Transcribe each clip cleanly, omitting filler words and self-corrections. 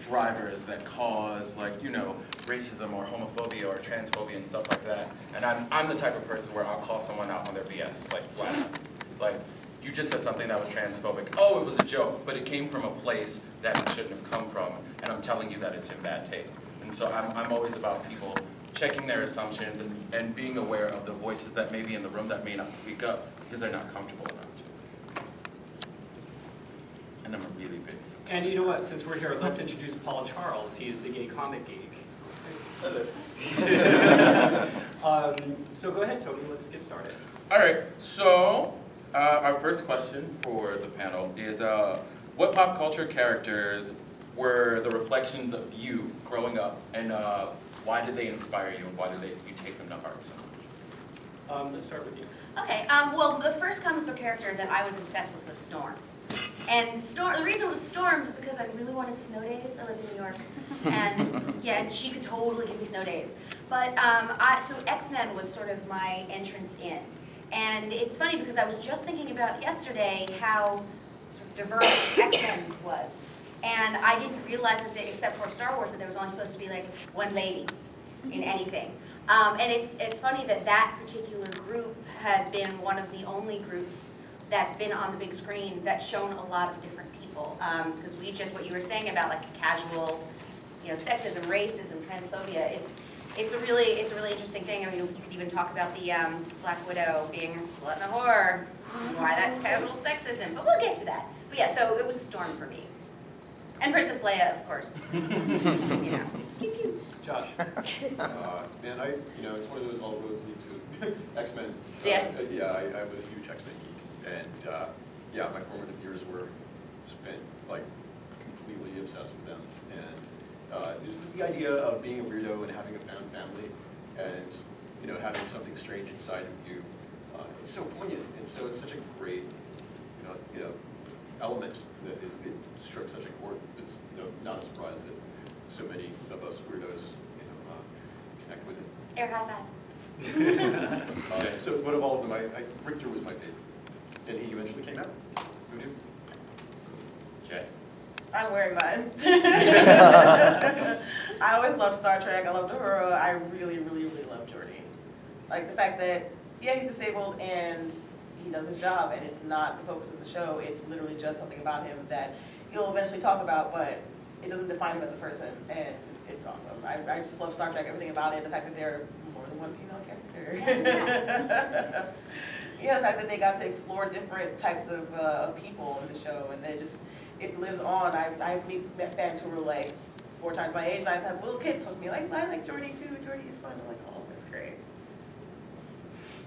drivers that cause, like, you know, racism or homophobia or transphobia and stuff like that. And I'm the type of person where I'll call someone out on their BS, like flat out. Like, you just said something that was transphobic. Oh, it was a joke, but it came from a place that it shouldn't have come from, and I'm telling you that it's in bad taste. And so I'm always about people checking their assumptions and being aware of the voices that may be in the room that may not speak up because they're not comfortable enough to. And I'm a really big. And you know what, since we're here, let's introduce Paul Charles. He is the gay comic geek. Hello. So go ahead, Tony, let's get started. All right, so our first question for the panel is, what pop culture characters were the reflections of you growing up, and why did they inspire you, and why did you take them to heart so much? Let's start with you. Okay, well, the first comic book character that I was obsessed with was Storm. And the reason it was Storm is because I really wanted snow days. I lived in New York, and yeah, and she could totally give me snow days. But so X-Men was sort of my entrance in. And it's funny because I was just thinking about yesterday how sort of diverse X-Men was. And I didn't realize that, except for Star Wars, that there was only supposed to be like one lady in anything. And it's funny that that particular group has been one of the only groups that's been on the big screen that's shown a lot of different people. Because what you were saying about like casual, you know, sexism, racism, transphobia, it's a really interesting thing. I mean, you could even talk about the Black Widow being a slut and a whore, why that's casual sexism, but we'll get to that. But yeah, so it was Storm for me. And Princess Leia, of course. You know, pew pew. Josh. Man, it's one of those all roads lead to X-Men. Yeah. I'm a huge X-Men geek, and yeah, my formative years were spent like completely obsessed with them, and the idea of being a weirdo and having a found family, and you know, having something strange inside of you, it's so poignant, and so it's such a great, you know, element that it struck such a chord. It's not a surprise that so many of us weirdos connect with it. Air high five. So what of all of them, Richter was my favorite, and he eventually came out. Who knew? Jay? I'm wearing mine. I always loved Star Trek. I loved Uhura. I really, really, really loved Geordi. Like the fact that, yeah, he's disabled and he does his job, and it's not the focus of the show. It's literally just something about him that he'll eventually talk about, but it doesn't define him as a person, and it's awesome. I just love Star Trek, everything about it, the fact that there are more than one female character. Yeah, the fact that they got to explore different types of people in the show, and it lives on. I've met fans who were like 4 times my age, and I've had little kids telling me, like, I like Geordi too, Geordi is fun. I'm like, oh, that's great.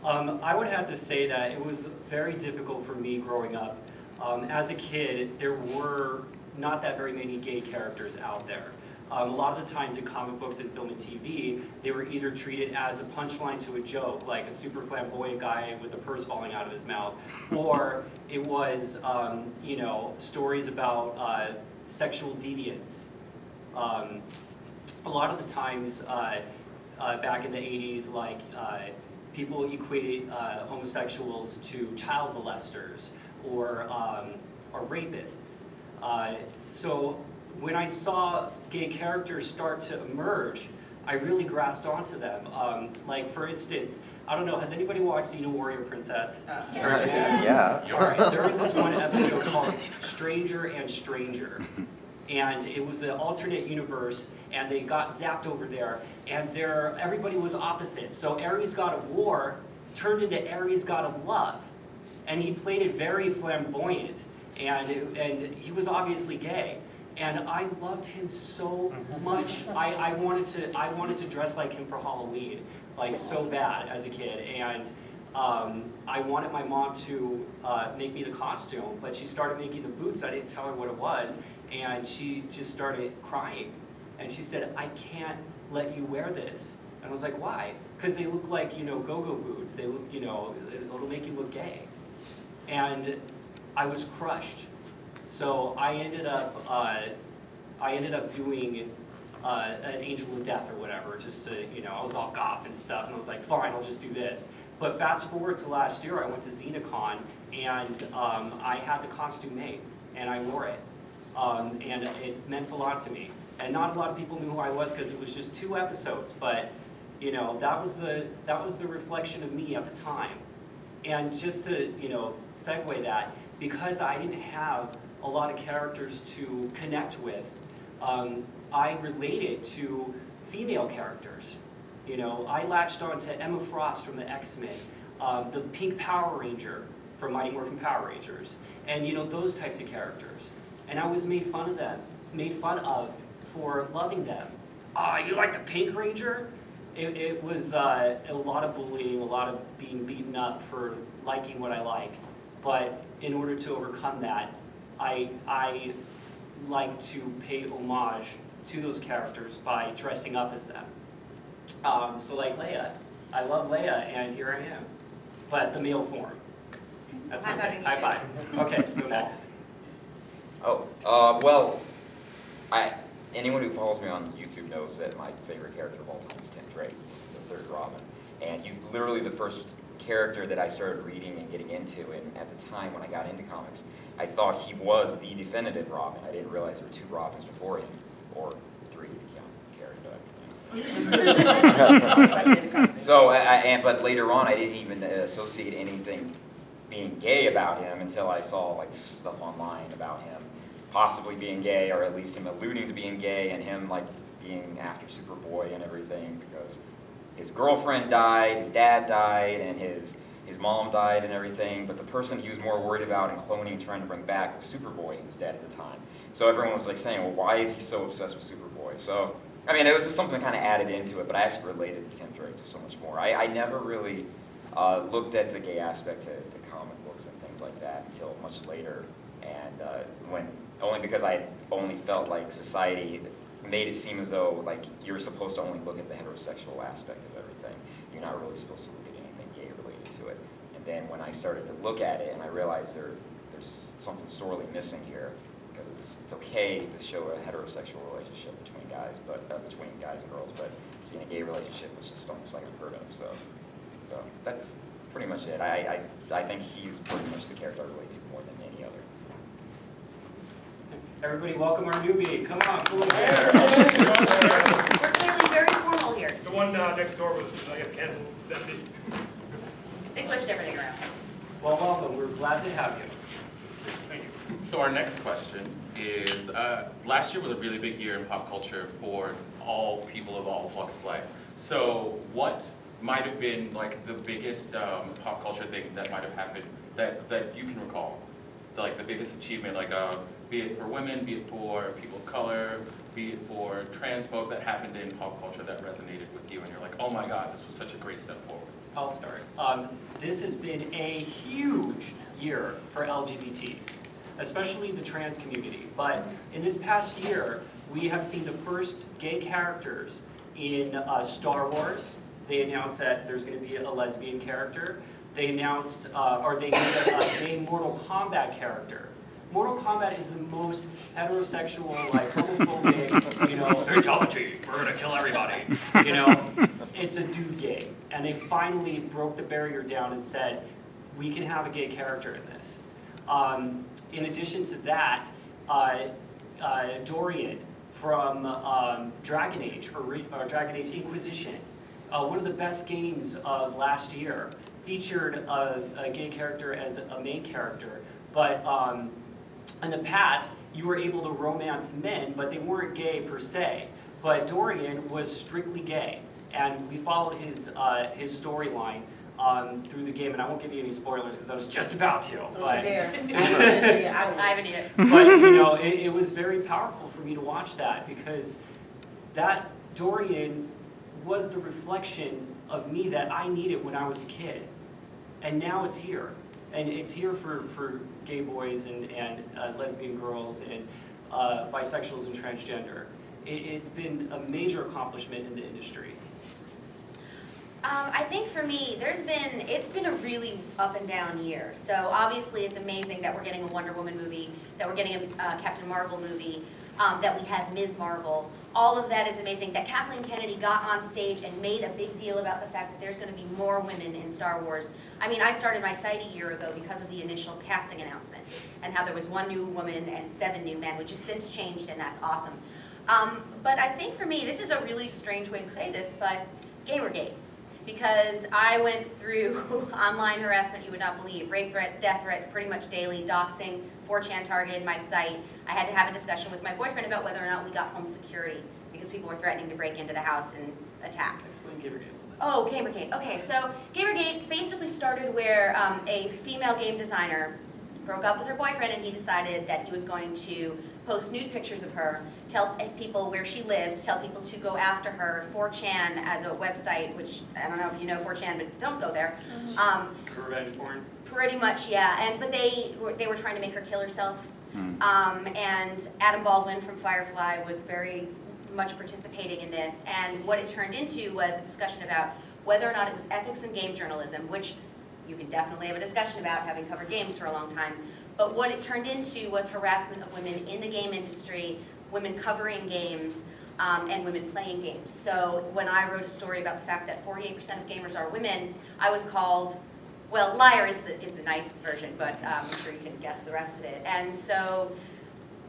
I would have to say that it was very difficult for me growing up. As a kid, there were not that very many gay characters out there. A lot of the times in comic books and film and TV, they were either treated as a punchline to a joke, like a super flamboyant guy with a purse falling out of his mouth, or it was, stories about sexual deviance. A lot of the times back in the 80s, like people equated homosexuals to child molesters or rapists. So when I saw gay characters start to emerge, I really grasped onto them. Like for instance, I don't know, has anybody watched Xena Warrior Princess? Yeah. All right, there was this one episode called Stranger and Stranger. And it was an alternate universe, and they got zapped over there, and everybody was opposite. So Ares, god of war, turned into Ares, god of love. And he played it very flamboyant, and he was obviously gay. And I loved him so much. I wanted to dress like him for Halloween, like so bad as a kid. And I wanted my mom to make me the costume, but she started making the boots. I didn't tell her what it was, and she just started crying. And she said, "I can't let you wear this." And I was like, "Why?" Because they look like, go-go boots. They look, it'll make you look gay. And I was crushed. So I ended up doing an Angel of Death or whatever, just to, I was all goth and stuff, and I was like, fine, I'll just do this. But fast forward to last year, I went to XenaCon, and I had the costume made, and I wore it. And it meant a lot to me. And not a lot of people knew who I was because it was just 2 episodes, but you know, that was the reflection of me at the time. And just to, you know, segue that, because I didn't have a lot of characters to connect with, I related to female characters. You know, I latched on to Emma Frost from the X-Men, the Pink Power Ranger from Mighty Morphin Power Rangers, and you know, those types of characters. And I was made fun of for loving them. You like the Pink Ranger? It was a lot of bullying, a lot of being beaten up for liking what I like. But in order to overcome that, I like to pay homage to those characters by dressing up as them. So like Leia, I love Leia, and here I am, but the male form. That's my thing. High five. Okay, so next. Well, anyone who follows me on YouTube knows that my favorite character of all time is Tim Drake, the third Robin. And he's literally the first character that I started reading and getting into. And at the time when I got into comics, I thought he was the definitive Robin. I didn't realize there were 2 Robins before him, or 3 if you count Carrie. So, but later on, I didn't even associate anything being gay about him until I saw like stuff online about him possibly being gay, or at least him alluding to being gay, and him like being after Superboy and everything because his girlfriend died, his dad died, and his mom died and everything. But the person he was more worried about and cloning and trying to bring back was Superboy, who was dead at the time. So everyone was like saying, well, why is he so obsessed with Superboy? So I mean, it was just something that kind of added into it, but I actually related to Tim Drake to so much more. I never really looked at the gay aspect to comic books and things like that until much later, and only because I only felt like society made it seem as though like you're supposed to only look at the heterosexual aspect of everything. You're not really supposed to look at anything gay related to it. And then when I started to look at it, and I realized there's something sorely missing here, because it's okay to show a heterosexual relationship between guys, but between guys and girls, but seeing a gay relationship was just almost like unheard of. So that's pretty much it. I think he's pretty much the character I relate to more than any other. Everybody welcome our newbie. Come on, pull it there. We're clearly very formal here. The one next door was, I guess, canceled. It's empty. They switched everything around. Well, welcome. We're glad to have you. Thank you. So our next question is, last year was a really big year in pop culture for all people of all walks of life. So what might have been like the biggest pop culture thing that might have happened that you can recall? Like the biggest achievement, like be it for women, be it for people of color, be it for trans folk, that happened in pop culture that resonated with you and you're like, oh my God, this was such a great step forward. I'll start. This has been a huge year for LGBTs, especially the trans community. But in this past year, we have seen the first gay characters in Star Wars. They announced that there's going to be a lesbian character. They announced, or they made a gay Mortal Kombat character. Mortal Kombat is the most heterosexual, like homophobic, you know, fatality, we're gonna kill everybody. You know, it's a dude game. And they finally broke the barrier down and said, we can have a gay character in this. In addition to that, Dorian from Dragon Age, or Dragon Age Inquisition, one of the best games of last year, featured a gay character as a main character, but in the past, you were able to romance men, but they weren't gay per se. But Dorian was strictly gay, and we followed his storyline through the game, and I won't give you any spoilers because I was just about to. But, I haven't either. but you know, it was very powerful for me to watch that, because that Dorian was the reflection of me that I needed when I was a kid. And now it's here. And it's here for gay boys and lesbian girls and bisexuals and transgender. It's been a major accomplishment in the industry. I think for me, it's been a really up and down year. So obviously it's amazing that we're getting a Wonder Woman movie, that we're getting a Captain Marvel movie, that we have Ms. Marvel. All of that is amazing. That Kathleen Kennedy got on stage and made a big deal about the fact that there's going to be more women in Star Wars. I mean, I started my site a year ago because of the initial casting announcement and how there was 1 new woman and 7 new men, which has since changed, and that's awesome. But I think for me, this is a really strange way to say this, but Gamergate. Because I went through online harassment you would not believe, rape threats, death threats, pretty much daily, doxing, 4chan targeted my site. I had to have a discussion with my boyfriend about whether or not we got home security, because people were threatening to break into the house and attack. Explain Gamergate a little bit. Oh, Gamergate. Okay, so Gamergate basically started where a female game designer broke up with her boyfriend, and he decided that he was going to post nude pictures of her, tell people where she lived, tell people to go after her. 4chan as a website, which I don't know if you know 4chan, but don't go there. Revenge porn? Pretty much, yeah. But they were trying to make her kill herself. And Adam Baldwin from Firefly was very much participating in this. And what it turned into was a discussion about whether or not it was ethics in game journalism, which you can definitely have a discussion about, having covered games for a long time. But what it turned into was harassment of women in the game industry, women covering games, and women playing games. So when I wrote a story about the fact that 48% of gamers are women, I was called, well, liar is the nice version, but I'm sure you can guess the rest of it. And so,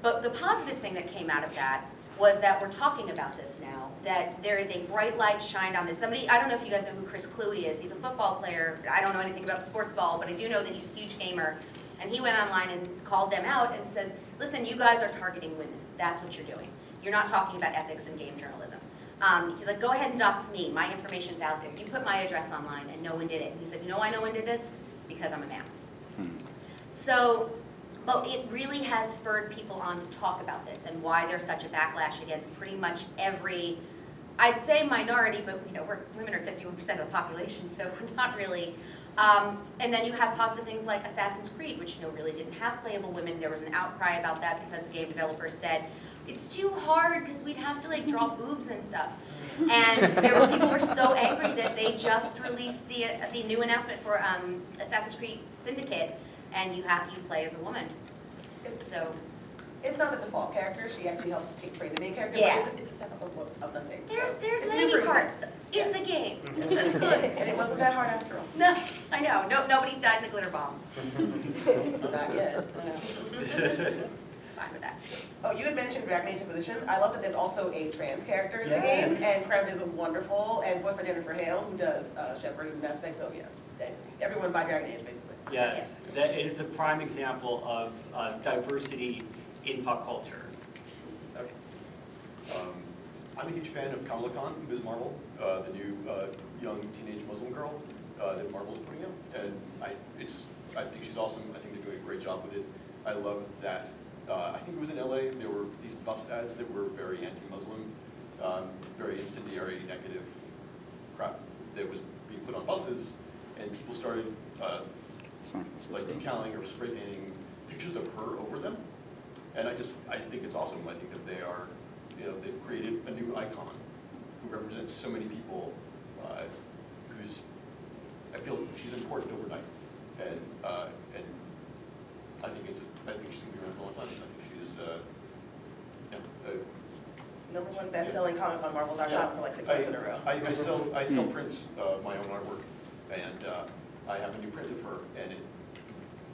but the positive thing that came out of that was that we're talking about this now, that there is a bright light shined on this. Somebody, I don't know if you guys know who Chris Cluey is. He's a football player. I don't know anything about the sports ball, but I do know that he's a huge gamer. And he went online and called them out and said, listen, you guys are targeting women. That's what you're doing. You're not talking about ethics in game journalism. He's like, go ahead and dox me. My information's out there. You put my address online, and no one did it. He said, you know why no one did this? Because I'm a man. So, but it really has spurred people on to talk about this and why there's such a backlash against pretty much every, I'd say minority, but women are 51% of the population, so we're not really. And then you have positive things like Assassin's Creed, which really didn't have playable women. There was an outcry about that because the game developers said, it's too hard because we'd have to draw boobs and stuff. And there were people who were so angry that they just released the new announcement for Assassin's Creed Syndicate, and you play as a woman. So It's not the default character. She actually helps train the main character. Yeah. But it's a step up of nothing. there's It's lady improvement. parts in the Yes. game. That's good. And it wasn't that hard after all. No, I know. No, nobody died in the glitter bomb. Not yet. Fine with that. Oh, you had mentioned Dragon Age Inquisition. I love that there's also a trans character in the Yes. game, and Kreb is a wonderful, and voiced by Jennifer Hale, who does Shepard in Mass Effect. So yeah, everyone by Dragon Age basically. Yes, that it is a prime example of diversity in pop culture. Okay. I'm a huge fan of Kamala Khan, Ms. Marvel, the new young teenage Muslim girl that Marvel's putting out. And I think she's awesome. I think they're doing a great job with it. I love that. I think it was in LA, there were these bus ads that were very anti-Muslim, very incendiary, negative crap that was being put on buses, and people started decaling or spray painting pictures of her over them. And I think it's awesome. I think that they are, they've created a new icon who represents so many people, I feel she's important overnight. And I think she's going to be around for a long time. I think she's, #1 best-selling comic on Marvel.com for 6 months in a row. I sell prints of my own artwork, and I have a new print of her, and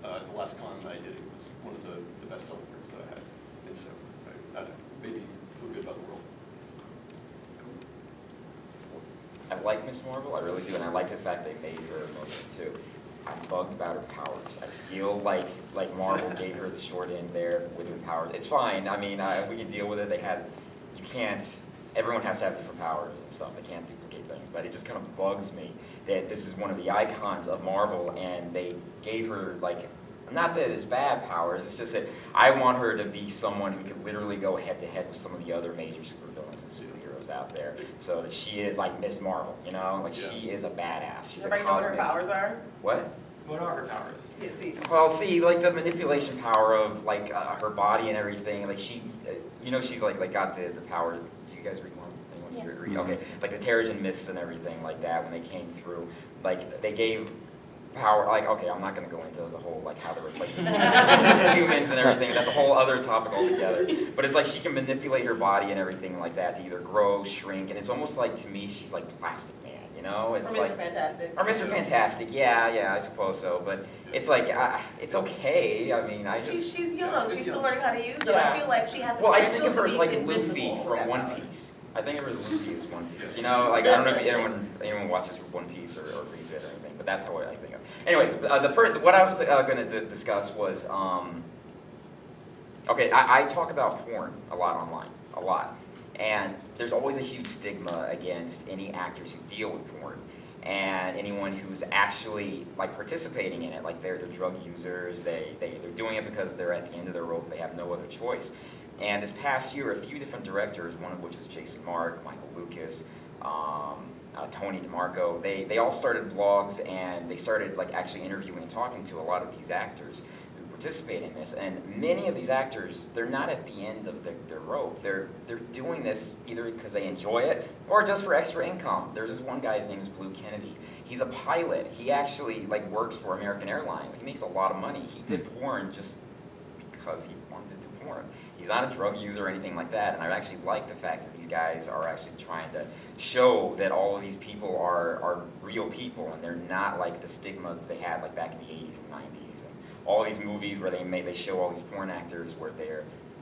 the last con I did, it was one of the best-selling prints that I had. And so, I don't know, maybe feel good about the world. I like Miss Marvel, I really do, and I like the fact they made her a Muslim too. I'm bugged about her powers. I feel like Marvel gave her the short end there with her powers. It's fine. I mean, we can deal with it. You can't. Everyone has to have different powers and stuff. They can't duplicate things. But it just kind of bugs me that this is one of the icons of Marvel, and they gave her not that it's bad powers. It's just that I want her to be someone who could literally go head to head with some of the other major supervillains and superheroes out there. So that she is like Miss Marvel. She is a badass. She's Does a everybody know what her cosmic. powers are? What? What are her powers? Yeah, see. Well, see, the manipulation power of her body and everything. She, she's got the power. Do you guys read one? Anyone here read? Okay, the Terrigen mists and everything like that when they came through. They gave power. Okay, I'm not going to go into the whole how they're replacing humans and everything. That's a whole other topic altogether. But it's she can manipulate her body and everything like that to either grow, shrink, and it's almost to me she's like Plastic Man. you know? Or It's Mr. like, Fantastic. or Mr. Fantastic, yeah, I suppose so. But it's like, it's okay. I mean, I just... She's young, she's still learning how to use them. Yeah. I feel like she has the Well, I potential think of her to as be like invincible Luffy for from that One power. Piece. I think of her as Luffy as One Piece. You know, like I don't know if anyone watches One Piece or reads it or anything, but that's how I think of. Anyways, what I was going to discuss was, okay, I talk about porn a lot online, a lot, and there's always a huge stigma against any actors who deal with porn. And anyone who's actually like participating in it, like they're drug users, they're doing it because they're at the end of their rope, they have no other choice. And this past year, a few different directors, one of which was Jason Mark, Michael Lucas, Tony DeMarco, they all started blogs and they started like actually interviewing and talking to a lot of these actors who participate in this. And many of these actors, they're not at the end of their rope. They're doing this either because they enjoy it or just for extra income. There's this one guy, his name is Blue Kennedy. He's a pilot. He actually like works for American Airlines. He makes a lot of money. He did porn just because he wanted to do porn. He's not a drug user or anything like that, and I actually like the fact that these guys are actually trying to show that all of these people are real people, and they're not like the stigma that they had like back in the 80s and 90s, and all these movies where they show all these porn actors where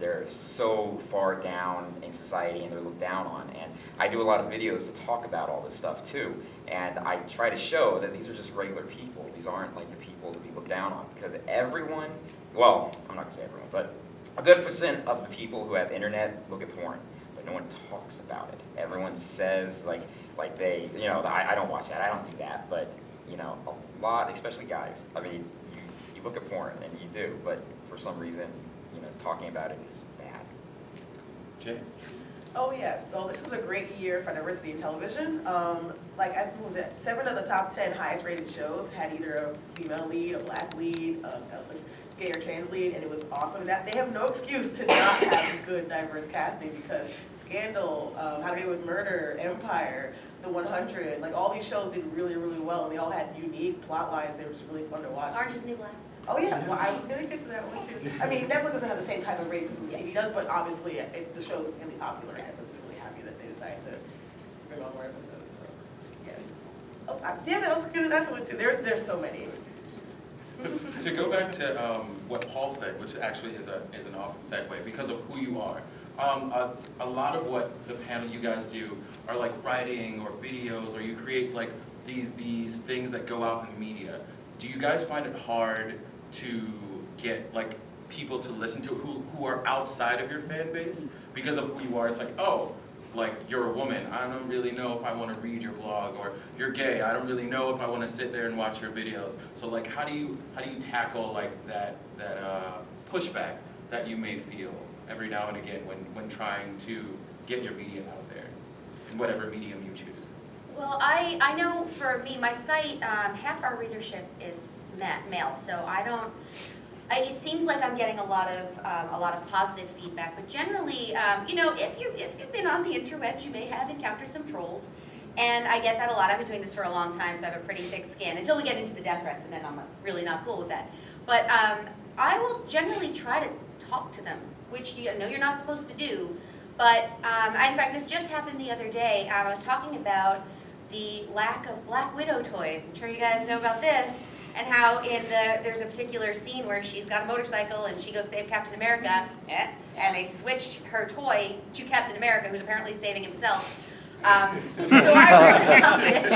they're so far down in society and they're looked down on. And I do a lot of videos to talk about all this stuff too, and I try to show that these are just regular people. These aren't like the people to be looked down on, because everyone, well, I'm not gonna say everyone, but a good percent of the people who have internet look at porn, but no one talks about it. Everyone says like they, you know, I don't watch that, I don't do that, but you know, a lot, especially guys. I mean, you look at porn and you do, but for some reason, you know, talking about it is bad. Jay? Oh yeah, well this was a great year for diversity in television. Like, what was it, 7 of the top 10 highest rated shows had either a female lead, a black lead, a gay or trans lead, and it was awesome. That they have no excuse to not have good diverse casting, because Scandal, How to Get Away with Murder, Empire, The 100, like all these shows did really, really well, and they all had unique plot lines. They were just really fun to watch. Orange is the New Black. Oh yeah, well I was gonna get to that one too. I mean, Netflix doesn't have the same type of ratings as TV does, but obviously the show is extremely popular, and Netflix is really happy that they decided to bring on more episodes. So yes. Oh damn it, I was gonna do that one too. There's so many. To go back to what Paul said, which actually is an awesome segue because of who you are. A lot of what the panel you guys do are like writing or videos, or you create like these things that go out in media. Do you guys find it hard to get like people to listen to who are outside of your fan base because of who you are? It's like, oh, like you're a woman, I don't really know if I want to read your blog, or you're gay, I don't really know if I want to sit there and watch your videos. So like how do you tackle like that pushback that you may feel every now and again when trying to get your media out there in whatever medium you choose? Well, I know for me, my site, half our readership is male, so it seems like I'm getting a lot of positive feedback. But generally, you know, if you've been on the interwebs, you may have encountered some trolls, and I get that a lot. I've been doing this for a long time, so I have a pretty thick skin until we get into the death threats, and then I'm really not cool with that. But I will generally try to talk to them, which I know you're not supposed to do. But in fact, this just happened the other day. I was talking about the lack of Black Widow toys. I'm sure you guys know about this, and how there's a particular scene where she's got a motorcycle and she goes save Captain America, and they switched her toy to Captain America, who's apparently saving himself. So I really love this.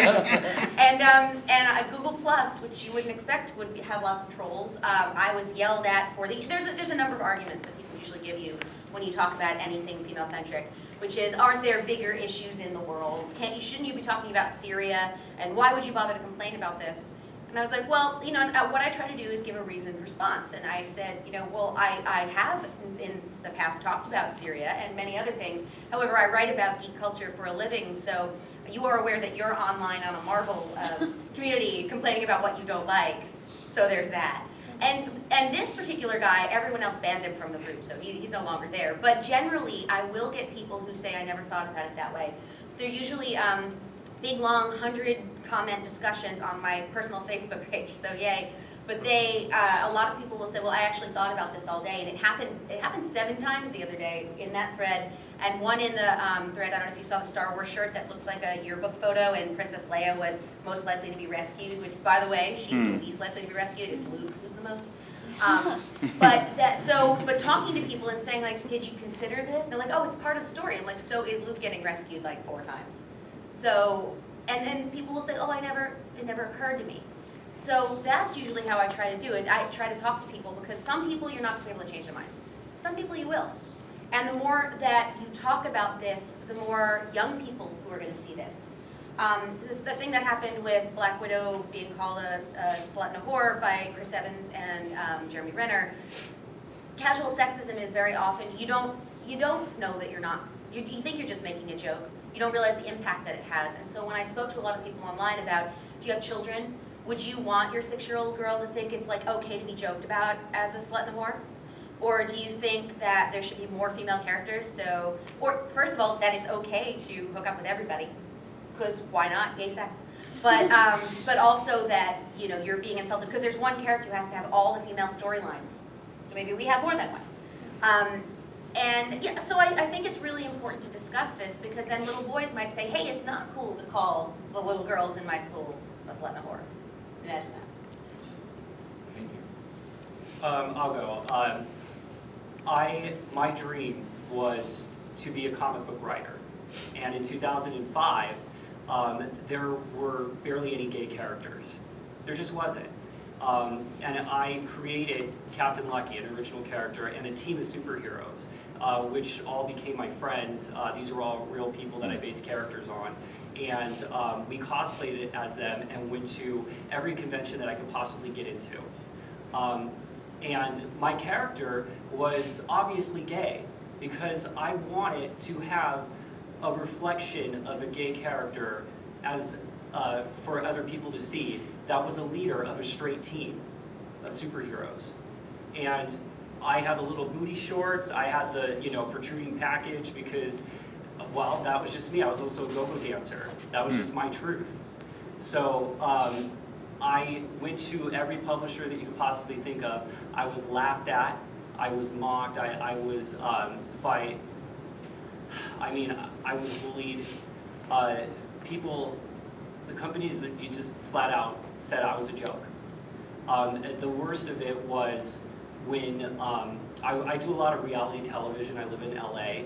And Google Plus, which you wouldn't expect would have lots of trolls, I was yelled at for there's a number of arguments that people usually give you when you talk about anything female-centric, which is, aren't there bigger issues in the world? Shouldn't you be talking about Syria? And why would you bother to complain about this? And I was like, well, you know, what I try to do is give a reasoned response. And I said, you know, well, I have in the past talked about Syria and many other things. However, I write about geek culture for a living, so you are aware that you're online on a Marvel community complaining about what you don't like. So there's that. And this particular guy, everyone else banned him from the group, so he's no longer there. But generally, I will get people who say, I never thought about it that way. They're usually big, long, 100-comment discussions on my personal Facebook page, so yay. But a lot of people will say, well, I actually thought about this all day, and it happened 7 times the other day in that thread, And one in the thread, I don't know if you saw the Star Wars shirt that looked like a yearbook photo, and Princess Leia was most likely to be rescued, which, by the way, she's the least likely to be rescued. It's Luke who's the most. But talking to people and saying, like, did you consider this? They're like, oh, it's part of the story. I'm like, so is Luke getting rescued like 4 times? So, and then people will say, oh, it never occurred to me. So that's usually how I try to do it. I try to talk to people, because some people you're not going to be able to change their minds. Some people you will. And the more that you talk about this, the more young people who are going to see this. The thing that happened with Black Widow being called a slut and a whore by Chris Evans and Jeremy Renner, casual sexism is very often, you don't know that you're not, you think you're just making a joke. You don't realize the impact that it has. And so when I spoke to a lot of people online about, do you have children? Would you want your 6-year-old girl to think it's like okay to be joked about as a slut and a whore? Or do you think that there should be more female characters? So, or first of all, that it's okay to hook up with everybody, because why not? Gay sex. But also that, you know, you're being insulted because there's one character who has to have all the female storylines. So maybe we have more than one. And yeah, so I think it's really important to discuss this, because then little boys might say, hey, it's not cool to call the little girls in my school a slut and a whore. Imagine that. Thank you. I'll go. My dream was to be a comic book writer. And in 2005, there were barely any gay characters. There just wasn't. And I created Captain Lucky, an original character, and a team of superheroes, which all became my friends. These are all real people that I based characters on. And we cosplayed it as them and went to every convention that I could possibly get into. And my character was obviously gay, because I wanted to have a reflection of a gay character as for other people to see that was a leader of a straight team of superheroes. And I had the little booty shorts, I had the, you know, protruding package, because, well, that was just me. I was also a go-go dancer. That was just my truth. So I went to every publisher that you could possibly think of. I was laughed at, I was mocked, I was I was bullied. The companies that you just flat out said I was a joke. The worst of it was when I do a lot of reality television. I live in LA,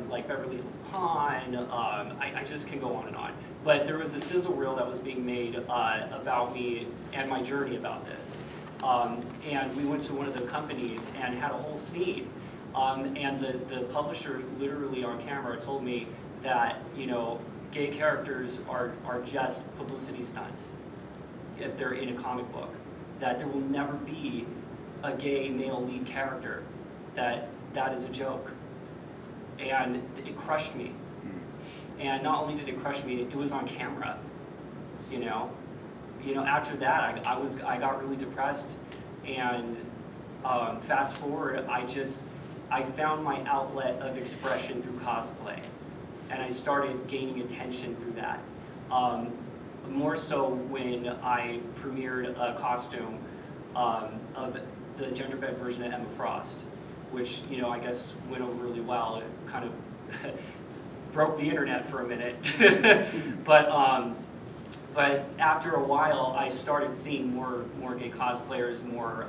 like Beverly Hills Pond. I just can go on and on. But there was a sizzle reel that was being made about me and my journey about this. And we went to one of the companies and had a whole scene. And the publisher literally on camera told me that, you know, gay characters are just publicity stunts if they're in a comic book. That there will never be a gay male lead character. That is a joke. And it crushed me. And not only did it crush me, it was on camera. You know, after that, I got really depressed. And fast forward, I found my outlet of expression through cosplay. And I started gaining attention through that. More so when I premiered a costume of the gender-bent version of Emma Frost, which, you know, I guess went over really well. It kind of broke the internet for a minute. But after a while, I started seeing more gay cosplayers, more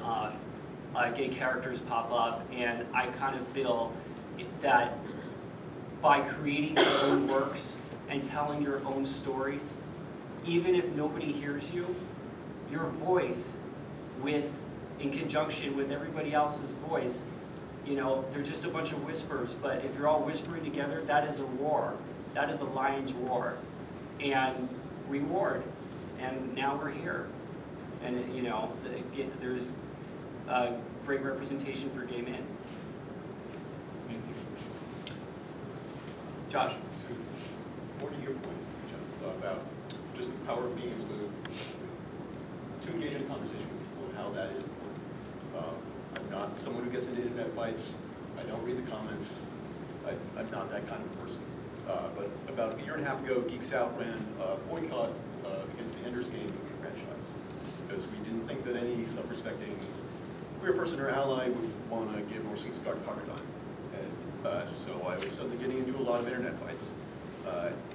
gay characters pop up, and I kind of feel that by creating your own works and telling your own stories, even if nobody hears you, your voice in conjunction with everybody else's voice, you know, they're just a bunch of whispers, but if you're all whispering together, that is a roar. That is a lion's roar. And reward. And now we're here. And, you know, there's great representation for gay men. Thank you. Josh. So, more to your point, John, about just the power of being able to engage in a conversation with people and how that is important. I'm not someone who gets into internet fights. I don't read the comments. I'm not that kind of person. But about a year and a half ago, Geeks Out ran a boycott against the Ender's Game movie franchise, because we didn't think that any self-respecting queer person or ally would want to give Orson Scott Carter time. And So I was suddenly getting into a lot of internet fights,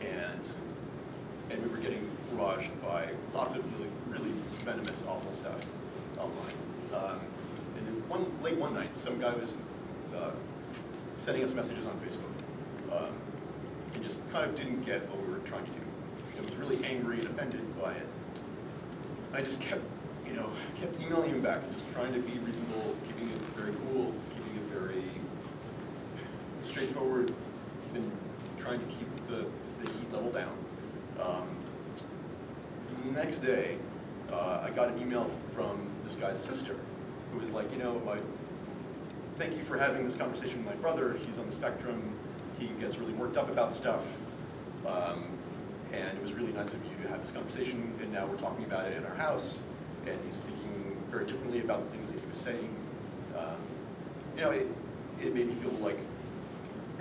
and we were getting barraged by lots of really venomous, awful stuff online. And then late one night, some guy was sending us messages on Facebook. He just kind of didn't get what we were trying to do. He was really angry and offended by it. I just kept emailing him back, just trying to be reasonable, keeping it very cool, keeping it very straightforward, and trying to keep the heat level down. The next day, I got an email from this guy's sister, who was like, thank you for having this conversation with my brother. He's on the spectrum. He gets really worked up about stuff. And it was really nice of you to have this conversation, and now we're talking about it in our house, and he's thinking very differently about the things that he was saying. It made me feel like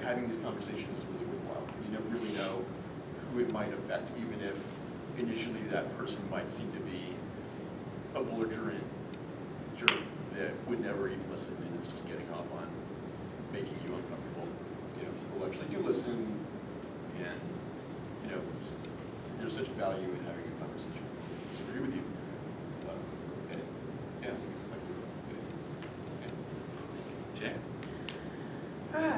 having these conversations is really worthwhile. You never really know who it might affect, even if initially that person might seem to be a belligerent jerk that would never even listen and is just getting off on making you uncomfortable. People actually do listen, and there's such value in having a conversation. I disagree with you. I think it's quite good. Jay?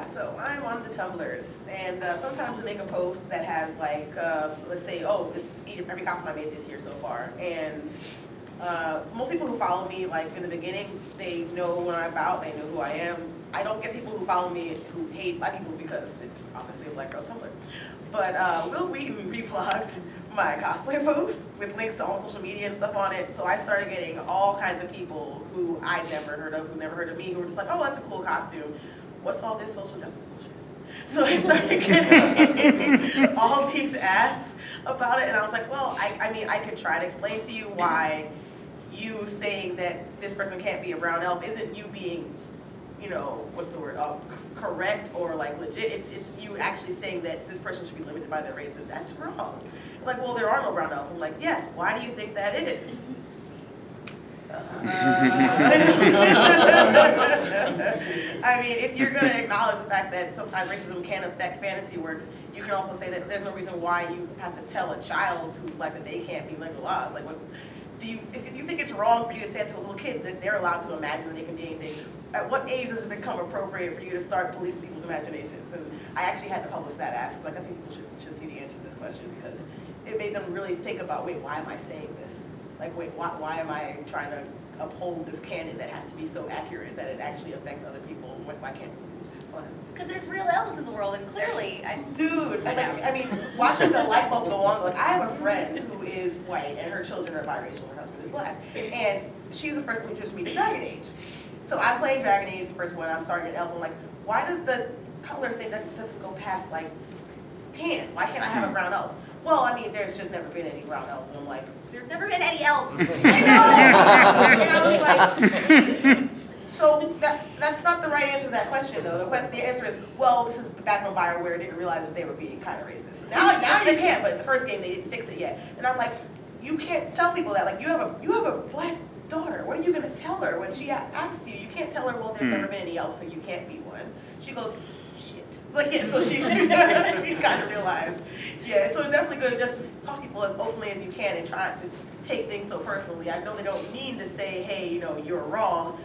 So I'm on the Tumblrs, and sometimes I make a post that has like, let's say, every costume I made this year so far, and most people who follow me, like in the beginning, they know what I'm about, they know who I am. I don't get people who follow me who hate black people because it's obviously a black girl's Tumblr. But Will Wheaton reblogged my cosplay post with links to all social media and stuff on it, so I started getting all kinds of people who I'd never heard of, who never heard of me, who were just like, oh, that's a cool costume. What's all this social justice bullshit? So I started getting all these asks about it, and I was like, well, I mean, I could try to explain to you why you saying that this person can't be a brown elf isn't you being, what's the word, correct or like legit. It's you actually saying that this person should be limited by their race, and that's wrong. Like, well, there are no brown elves. I'm like, yes, why do you think that is? I mean, if you're going to acknowledge the fact that sometimes racism can affect fantasy works, you can also say that there's no reason why you have to tell a child who's black that they can't be legalized. Like, if you think it's wrong for you to say it to a little kid that they're allowed to imagine that they can be anything, at what age does it become appropriate for you to start policing people's imaginations? And I actually had to publish that ask, because I think people should see the answer to this question, because it made them really think about, wait, why am I saying this? Like, wait, why am I trying to uphold this canon that has to be so accurate that it actually affects other people? Why can't we use it fun? Because there's real elves in the world, and clearly, Dude, I mean, watching the light bulb go on, like, I have a friend who is white, and her children are biracial, her husband is black, and she's the person who introduced me to Dragon Age. So I'm playing Dragon Age, the first one, I'm starting an elf, I'm like, why does the color thing doesn't go past, like, tan? Why can't I have a brown elf? Well, I mean, there's just never been any brown elves, and I'm like, there's never been any elves. I know! And I was like, so that's not the right answer to that question, though. The answer is, well, this is back when BioWare didn't realize that they were being kind of racist. So now you can't, but in the first game they didn't fix it yet. And I'm like, you can't tell people that. Like, you have a black daughter. What are you going to tell her when she asks you? You can't tell her, well, there's never been any elves, so you can't be one. She goes, shit. Like, yeah, so she kind of realized. Yeah, so it's definitely good to just talk to people as openly as you can and try not to take things so personally. I know they don't mean to say, hey, you're wrong.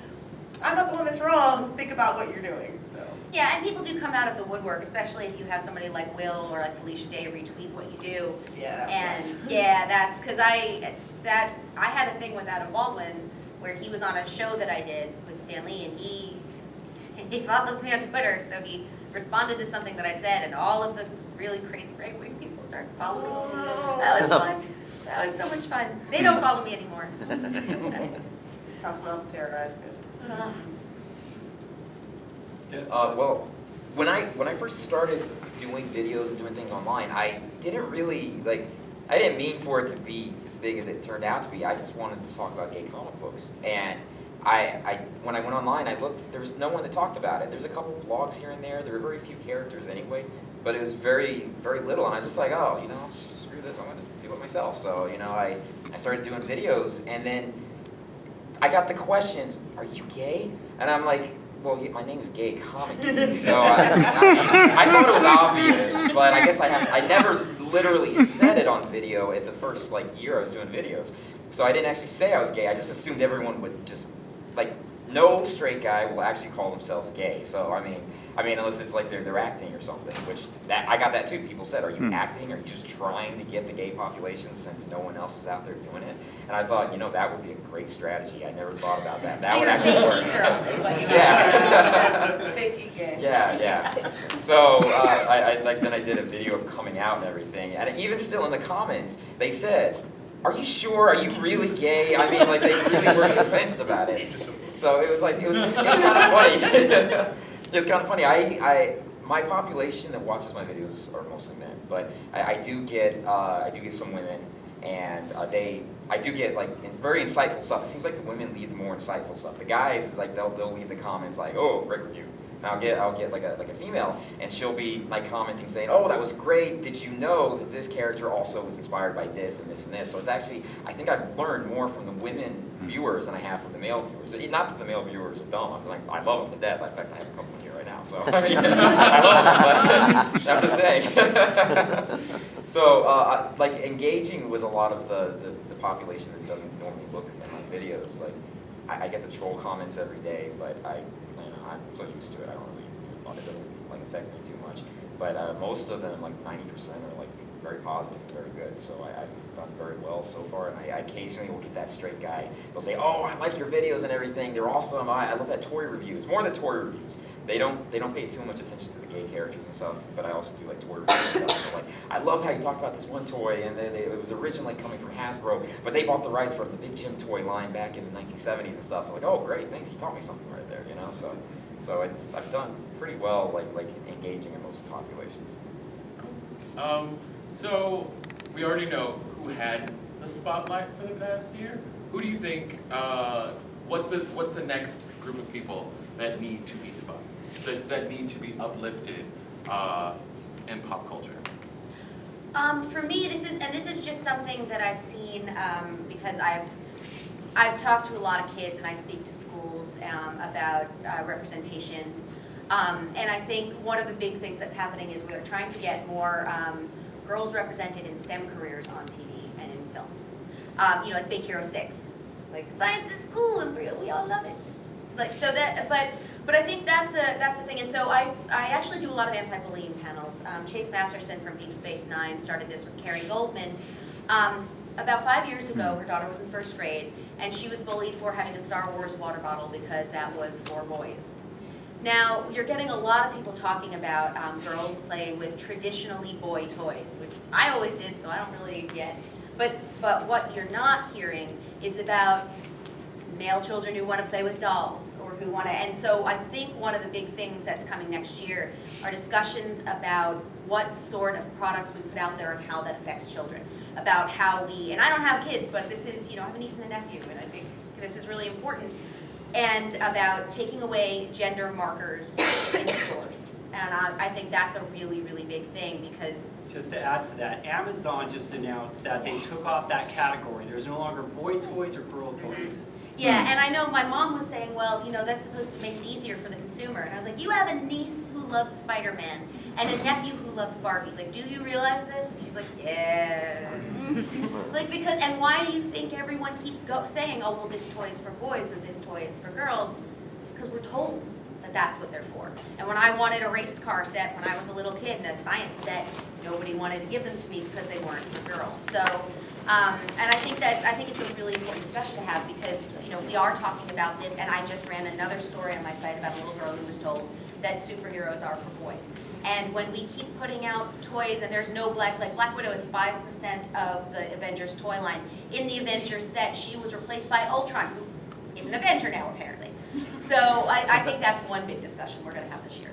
I'm not the one that's wrong. Think about what you're doing. So. Yeah, and people do come out of the woodwork, especially if you have somebody like Will or like Felicia Day retweet what you do. Yeah. And yeah, that's because I had a thing with Adam Baldwin where he was on a show that I did with Stan Lee, and he follows me on Twitter, so he responded to something that I said, and all of the really crazy right-wing people started following me. Oh. That was fun. That was so much fun. They don't follow me anymore. Found someone else to terrorize me. Well, when I first started doing videos and doing things online, I didn't really, I didn't mean for it to be as big as it turned out to be. I just wanted to talk about gay comic books. And when I went online, I looked, there was no one that talked about it. There's a couple blogs here and there. There were very few characters anyway, but it was very, very little. And I was just like, oh, screw this, I'm going to do it myself. So, I started doing videos, and then I got the questions, are you gay? And I'm like, well, yeah, my name is Gay Comic Geek, so I thought it was obvious, but I guess I never literally said it on video at the first year I was doing videos. So I didn't actually say I was gay. I just assumed everyone would just no straight guy will actually call themselves gay. So I mean unless it's they're acting or something, which I got that too. People said, "Are you acting? Are you just trying to get the gay population since no one else is out there doing it?" And I thought, that would be a great strategy. I never thought about that. That So would you're a actually big work. geek girl, is what you Yeah. Fake geek gay. Yeah. So then I did a video of coming out and everything, and even still in the comments, they said, "Are you sure? Are you really gay?" I mean, they really were convinced about it. So it was kind of funny. It was kind of funny. My population that watches my videos are mostly men, but I do get some women, and I do get very insightful stuff. It seems like the women leave the more insightful stuff. The guys they'll leave the comments "Oh, great review." And I'll get a female, and she'll be commenting saying, "Oh, that was great. Did you know that this character also was inspired by this and this and this?" So it's actually, I think I've learned more from the women viewers than I have from the male viewers. Not that the male viewers are dumb. I love them to death. In fact, I have a couple in here right now. So I mean, I love them, but I'm just saying. So engaging with a lot of the population that doesn't normally look at my videos, I get the troll comments every day, but I'm so used to it. I don't really, it doesn't affect me too much. But most of them, 90% are very positive and very good. So I've done very well so far. And I occasionally will get that straight guy. They'll say, "Oh, I like your videos and everything. They're awesome. I love that toy reviews." More than toy reviews. They don't pay too much attention to the gay characters and stuff. But I also do toy reviews and stuff. They're "I loved how you talked about this one toy, and it was originally coming from Hasbro, but they bought the rights from the Big Jim toy line back in the 1970s and stuff." I'm "Oh, great, thanks. You taught me something right there." So I've done pretty well, engaging in most populations. So we already know who had the spotlight for the past year. Who do you think? What's the next group of people that need to be that need to be uplifted in pop culture? For me, this is just something that I've seen because I've talked to a lot of kids and I speak to schools about representation. And I think one of the big things that's happening is we're trying to get more girls represented in STEM careers on TV and in films. Like Big Hero 6. Science is cool and we all love it. But I think that's a thing. And so I actually do a lot of anti-bullying panels. Chase Masterson from Deep Space Nine started this with Carrie Goldman. About 5 years ago, her daughter was in first grade, and she was bullied for having a Star Wars water bottle because that was for boys. Now, you're getting a lot of people talking about girls playing with traditionally boy toys, which I always did, so I don't really get. But what you're not hearing is about male children who want to play with dolls or who want to, and so I think one of the big things that's coming next year are discussions about what sort of products we put out there and how that affects children. About how and I don't have kids, but this is, I have a niece and a nephew, and I think this is really important, and about taking away gender markers in stores. And I think that's a really, really big thing because... Just to add to that, Amazon just announced that they took off that category. There's no longer boy toys or girl toys. Yeah, and I know my mom was saying, well, that's supposed to make it easier for the consumer. And I was like, you have a niece who loves Spider-Man and a nephew who loves Barbie. Do you realize this? And she's like, yeah. Because, and why do you think everyone keeps saying, oh, well, this toy is for boys or this toy is for girls? It's because we're told that that's what they're for. And when I wanted a race car set when I was a little kid and a science set, nobody wanted to give them to me because they weren't for girls. So, and I think it's a really important discussion to have because we are talking about this, and I just ran another story on my site about a little girl who was told that superheroes are for boys. And when we keep putting out toys, and there's no Black Widow is 5% of the Avengers toy line. In the Avengers set, she was replaced by Ultron, who is an Avenger now apparently. So I think that's one big discussion we're going to have this year.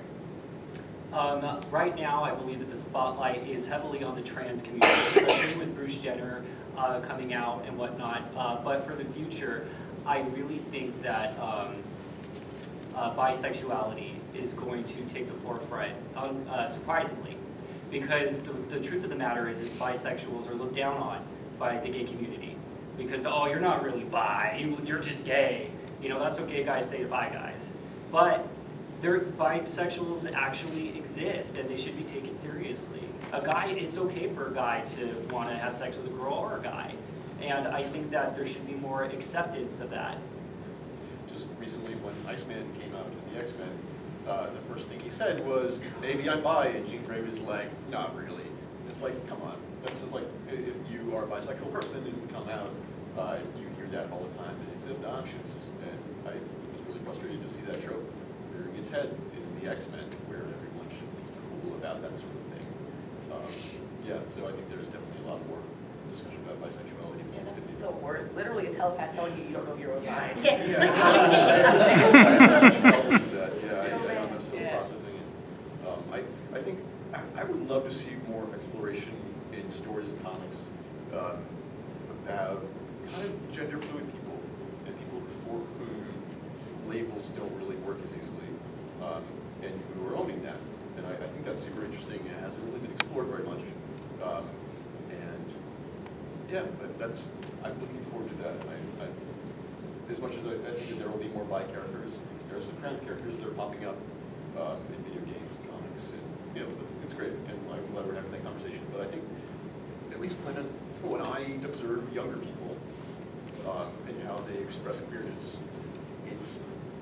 Right now, I believe that the spotlight is heavily on the trans community, especially with Bruce Jenner coming out and whatnot. But for the future, I really think that bisexuality is going to take the forefront, surprisingly, because the truth of the matter is bisexuals are looked down on by the gay community. Because, oh, you're not really bi, you're just gay. That's what gay guys say to bi guys. But Bisexuals actually exist, and they should be taken seriously. It's okay for a guy to want to have sex with a girl or a guy, and I think that there should be more acceptance of that. Just recently, when Iceman came out in the X-Men, the first thing he said was, "Maybe I'm bi," and Jean Grey was like, "Not really." It's like, come on. That's just like, if you are a bisexual person and you come out, you hear that all the time, and it's obnoxious. And I was really frustrated to see that trope rearing its head in the X-Men, where everyone should be cool about that sort of thing. Yeah, so I think there's definitely a lot more discussion about bisexuality. Yeah, that's still worse. Literally a telepath telling you you don't know your own mind. Yeah. I'm still processing it. I think I would love to see more exploration in stories and comics about kind of gender fluid people and people for whom labels don't really work as easily, and who are owning that. And I think that's super interesting and it hasn't really been explored very much. And yeah, but I'm looking forward to that. As much as I think that there will be more bi characters, there are some trans characters that are popping up in video games, comics, and it's great. And I'm glad we're having that conversation. But I think, at least when I observe younger people and how they express queerness, it's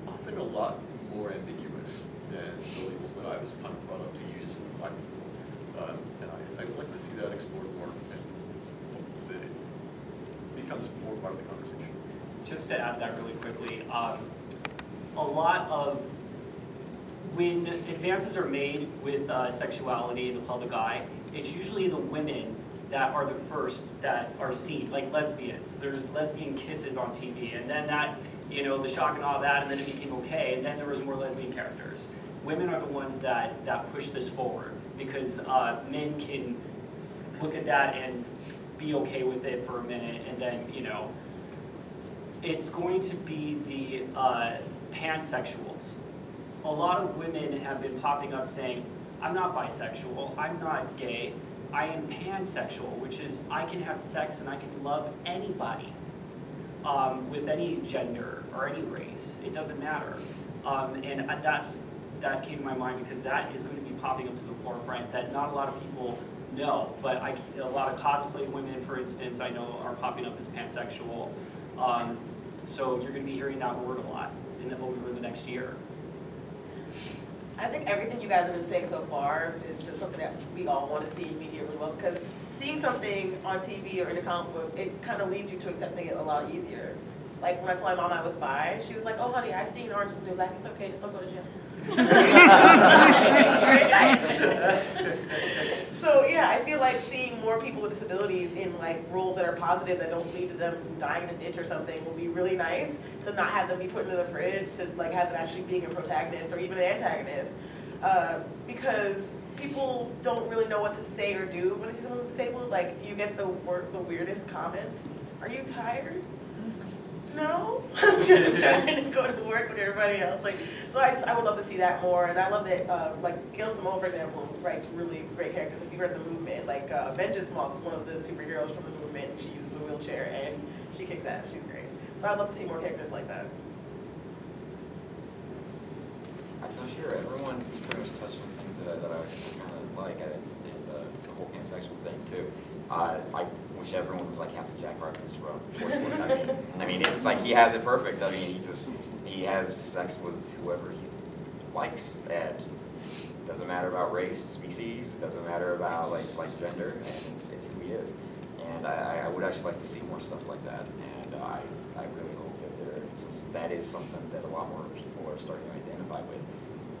often a lot more ambiguous than the labels that I was kind of brought up to use in black people. And I would like to see that explored more and that it becomes more part of the conversation. Just to add that really quickly, a lot of when advances are made with sexuality in the public eye, it's usually the women that are the first that are seen, like lesbians. There's lesbian kisses on TV, and then that, the shock and awe of that, and then it became okay, and then there was more lesbian characters. Women are the ones that push this forward, because men can look at that and be okay with it for a minute, and then, it's going to be the pansexuals. A lot of women have been popping up saying, I'm not bisexual, I'm not gay, I am pansexual, which is I can have sex and I can love anybody with any gender or any race. It doesn't matter. And that came to my mind because that is going to be popping up to the forefront that not a lot of people know. But a lot of cosplay women, for instance, I know are popping up as pansexual. So you're going to be hearing that word a lot over the next year. I think everything you guys have been saying so far is just something that we all want to see immediately. Well, because seeing something on TV or in a comic book, it kind of leads you to accepting it a lot easier. Like when I told my mom I was bi, she was like, "Oh, honey, I've seen Orange is the New Black. It's okay, just don't go to jail." It's very nice. So yeah, I feel like seeing more people with disabilities in like roles that are positive that don't lead to them dying in a ditch or something will be really nice. To not have them be put into the fridge, to like have them actually being a protagonist or even an antagonist, because people don't really know what to say or do when they see someone who's disabled. Like you get the weirdest comments. Are you tired? No, I'm just trying to go to work with everybody else. Like, so I would love to see that more, and I love that like Gail Simone, for example, writes really great characters. If you read the movement, like Vengeance Moth is one of the superheroes from the movement. She uses a wheelchair and she kicks ass. She's great. So I'd love to see more characters like that. I'm not sure. Everyone's pretty much touched on things that I kind of like, and the whole pansexual thing too. I wish everyone was like Captain Jack Harkness from Toy Story. I mean, it's like he has it perfect. I mean, he has sex with whoever he likes, and doesn't matter about race, species, doesn't matter about like gender, and it's who he is. And I would actually like to see more stuff like that, and I really hope that that is something that a lot more people are starting to identify with.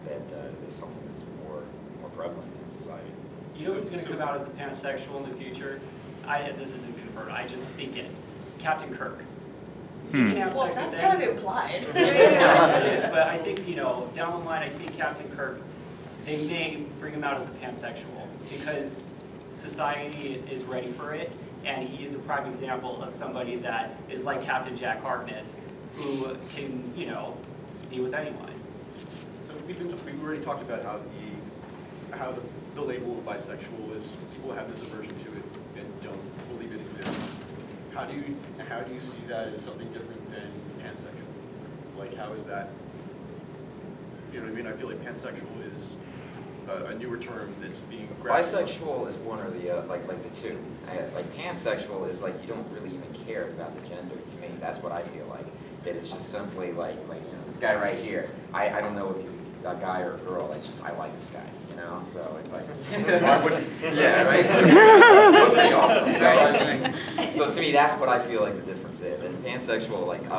That is something that's more prevalent in society. You know who's going to come out as a pansexual in the future? This isn't confirmed. I just think it. Captain Kirk. He can have Well, sex that's with kind any- of implied. Yeah, it is, but I think, down the line, I think Captain Kirk, they may bring him out as a pansexual because society is ready for it, and he is a prime example of somebody that is like Captain Jack Harkness, who can, be with anyone. So we've already talked about how the label of bisexual is, people have this aversion to it and don't believe it exists. How do you see that as something different than pansexual? Like how is that? You know what I mean? I feel like pansexual is a newer term that's being grabbed. Bisexual is one or the like the two. Like pansexual is like you don't really even care about the gender. To me, that's what I feel like. That it's just simply like this guy right here. I don't know if he's a guy or a girl. It's just I like this guy. So it's like yeah, right. Pretty awesome. So to me, that's what I feel like the difference is. And pansexual, like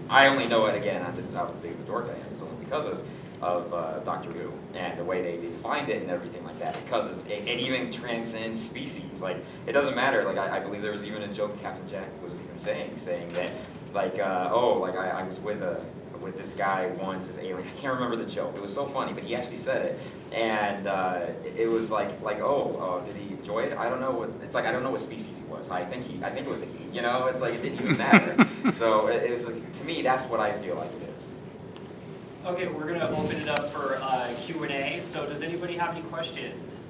I only know it again. I'm just how big of a dork I am. It's only because of Doctor Who and the way they defined it and everything like that. Because of it even transcends species. Like it doesn't matter. Like I believe there was even a joke Captain Jack was even saying that like I was with this guy once, this alien. I can't remember the joke. It was so funny, but he actually said it, and it was like did he enjoy it? I don't know what. It's like I don't know what species he was. I think it was a he. It's like it didn't even matter. So it was like, to me, that's what I feel like it is. Okay, we're gonna open it up for Q&A. So does anybody have any questions?